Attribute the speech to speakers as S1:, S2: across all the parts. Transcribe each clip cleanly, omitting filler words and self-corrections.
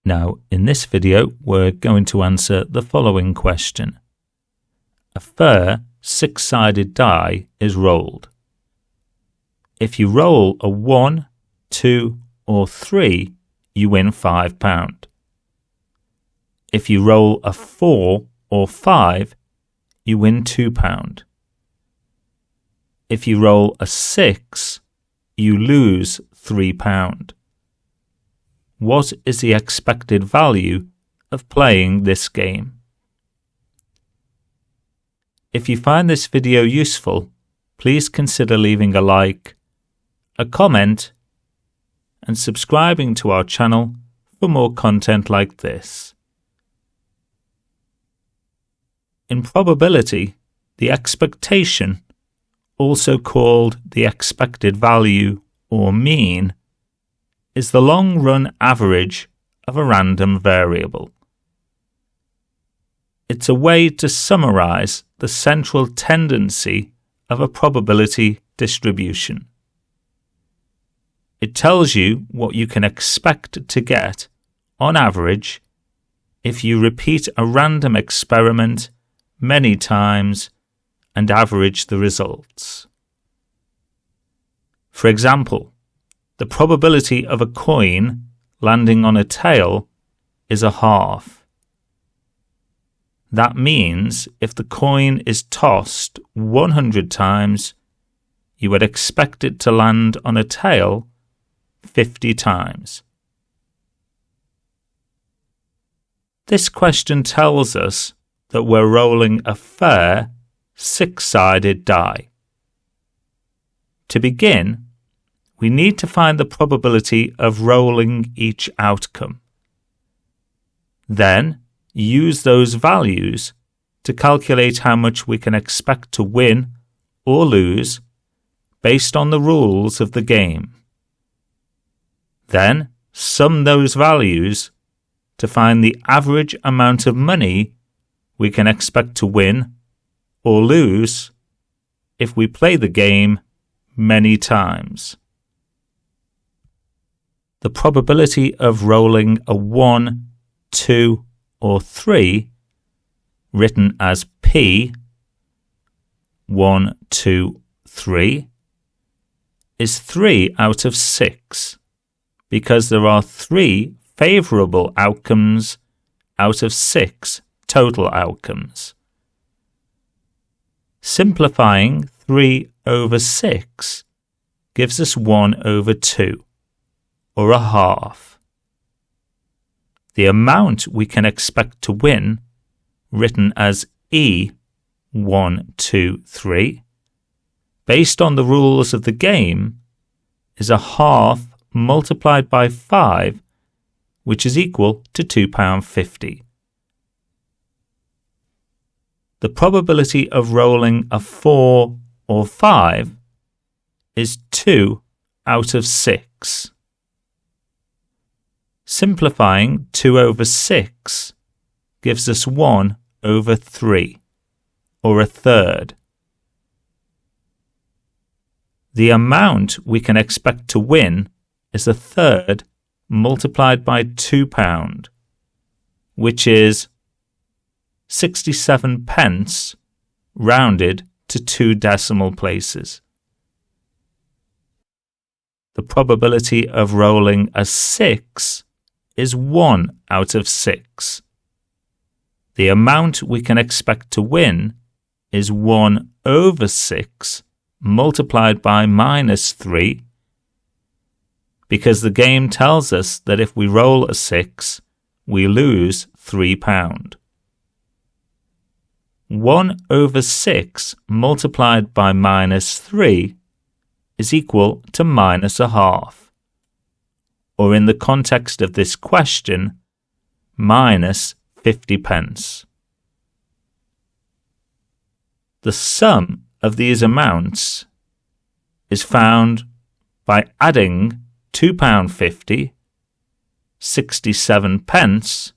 S1: Now, in this video, we're going to answer the following question. A fair six-sided die is rolled. If you roll a 1, 2, or 3, you win £5. If you roll a 4 or 5, you win £2. If you roll a 6, you lose £3. What is the expected value of playing this game? If you find this video useful, please consider leaving a like, a comment, and subscribing to our channel for more content like this. In probability, the expectation, also called the expected value or mean, is the long-run average of a random variable. It's a way to summarize the central tendency of a probability distribution. It tells you what you can expect to get, on average, if you repeat a random experiment many times and average the results. For example, the probability of a coin landing on a tail is a half. That means if the coin is tossed 100 times, you would expect it to land on a tail 50 times. This question tells us that we're rolling a fair six-sided die. To begin, we need to find the probability of rolling each outcome. Then, use those values to calculate how much we can expect to win or lose based on the rules of the game. Then, sum those values to find the average amount of money we can expect to win or lose if we play the game many times. The probability of rolling a 1, 2, or 3, written as P, 1, 2, 3, is 3 out of 6, because there are 3 favourable outcomes out of 6 total outcomes. Simplifying 3 over 6 gives us 1 over 2, or a half. The amount we can expect to win, written as E, 1, 2, 3, based on the rules of the game, is a half multiplied by 5, which is equal to £2.50. The probability of rolling a 4 or 5 is 2 out of 6. Simplifying 2 over 6 gives us 1 over 3, or a third. The amount we can expect to win is a third multiplied by £2, which is 67 pence rounded to 2 decimal places. The probability of rolling a 6 is 1 out of 6. The amount we can expect to win is 1 over 6 multiplied by -3, because the game tells us that if we roll a 6, we lose £3. 1 over 6 multiplied by -3 is equal to -1/2, or in the context of this question, -50 pence. The sum of these amounts is found by adding £2.50, 67 pence,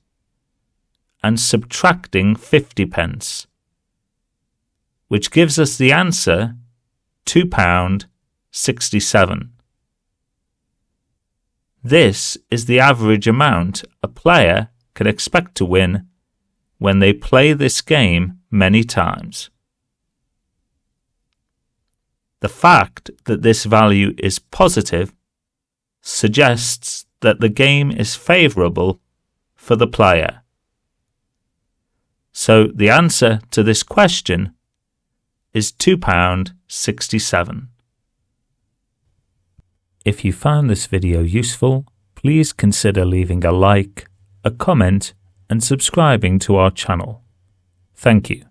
S1: and subtracting 50 pence, which gives us the answer £2.67. This is the average amount a player can expect to win when they play this game many times. The fact that this value is positive suggests that the game is favourable for the player. So the answer to this question is £2.67. If you found this video useful, please consider leaving a like, a comment, and subscribing to our channel. Thank you.